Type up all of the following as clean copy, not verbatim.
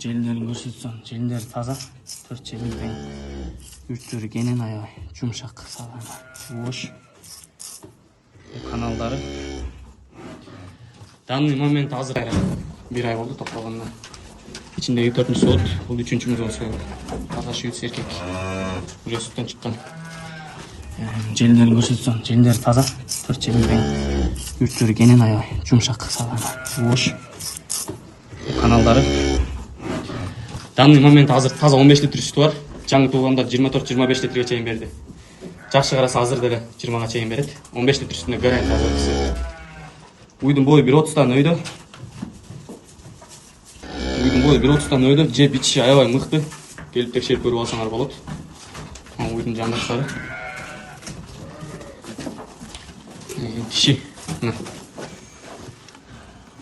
Желіндерін көрсетсем, желіндері таза. Төрт желіндерін үрттері кенен аябай жұмшақ, сағана ош. Каналдары. Данный момент азыр bir ay oldu toplaganına. İçindeki 4. soğut, bu 3. muzon soğut. Таза şüyüts erkek. Buraya sütten çıkan. Желіндерін көрсетсем, желіндері таза. Төрт желіндерін үрттері кенен аябай жұмшақ, сағана ош. Каналдары. Данный момент азыр таза 15 литр sütü var. Жаңы туылғандар 24-25 litrге чейин берди. Жакшы караса азыр деле 20га чейин берет. 15 литр sütüne гарантия азыр. Уйдун бою 1.30 өйдө. Уйдун бою 1.30 өйдө. Жеп ичиши аябай мыкты. Келип текшерип көрүп алсаңар болот. Уйдун жаңгырыктары. Dişi.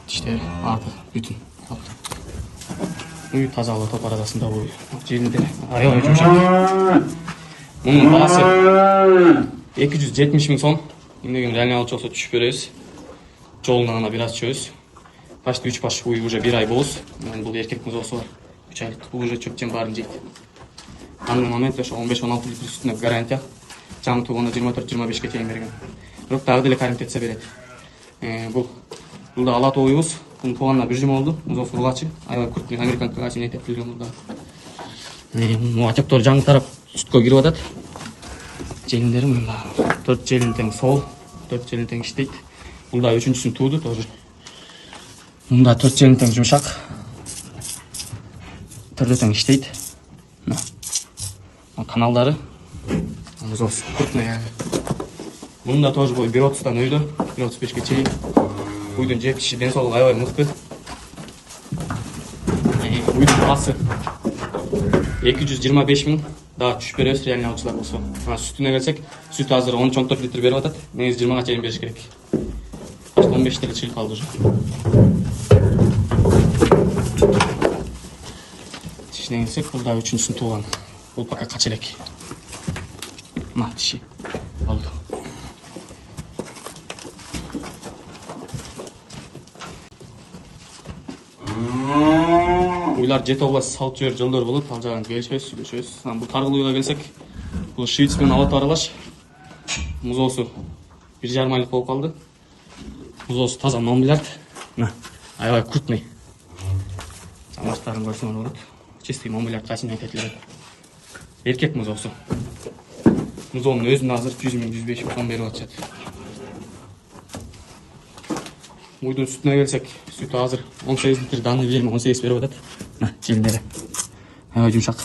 Dişleri artık bütün. Uyu taze hava top arasında bu. Jelinde ayak yumuşak. Bunun bahası 270 bin son. Şimdi gün real alçı olsa düşüp veriyoruz. Çoğunluğuna biraz çöz. Başta 3 baş uyu уже 1 ay boz. Bu erkek muzosu var. 3 aylık. Bu уже çöpçen barın jeydi. Anlı moment 15-16 litre sütüne garantiya. Жаңы туғанда 24-25-ке чейин берген. Бирок дагы деле карантетсе берет. Бул да ала тоюбуз. Бунун тууганына 1 жыл болду. Музоф Рулачы, аябай крупный американка касин этилген мурда. Атактор жаңы тарап сүткө кирип атат. Желиндери мында 4 желин тең сол, 4 желин тең иштейт. Бул да 3-сүн тууду тоже. Мында 4 желин тең жумшак. Төрдө тең иштейт. Каналдары Музоф крупный. Бунда тоже бой 1.30 өйдө, 1.35ке чейин. Уйдун жеп ичиши ден соолугу аябай мыкты. Уйдун баасы 225 миң. Дагы түшүп беребиз реальный алчылар болсо. Сүтүнө келсек, сүт азыр 13-14 литр берип атат. Негизи 20га чейин бериш керек. 15 деле чыгып калды уже. Тишине келсек, бул да 3-сүн тууган. Бул пока кача элек. Тиши болду. Уйлар жете область салып жибер жолдор болот. Ал жагын келишебиз, сүйлөшөбүз. Бул таргыл уйга келсек, бул швейц менен алат аралаш. Музоосу 1,5 айлык болуп калды. Музоосу таза 10 миллиард. Аябай крупный. Баштарын көрсөңөр болот. Чистый 10 миллиард кайсын айтылат. Эркек музоосу. Музоонун өзүнө азыр 100 миң, 105 миң сом берип атышат. Уйдун сүтүнө келсек, sütü hazır 18 litre danlı verimi 18 verip atат. Желіндері. Аябай жұмшақ.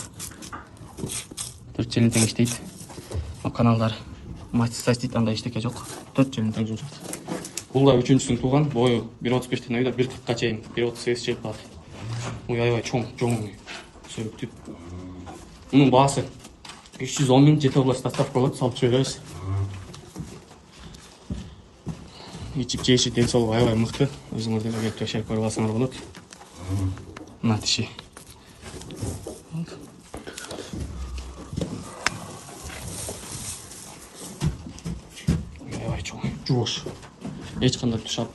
4 желін тең иштейт. Каналдар мастер дейт, андай иштеке жок. 4 желін тең жұмшақ. Бул да 3-сүн тууган, бою 1.35 өйдө 1.40га чейин, 1.38 чейин калат. Уй аябай чоң сөйүктүү. Мунун баасы 310 миң, жете область доставка болот, салып жиберебиз. İçip çeşit deli solu aябай мыкты. Өзүңөр деле келип текшерип көрүп алсаңар болот. Тиши. Аябай чоң, жуош. Эч кандай туш алып,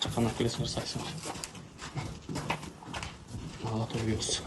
чаканап келесиңер сайсыңар. Ала тоюбуз.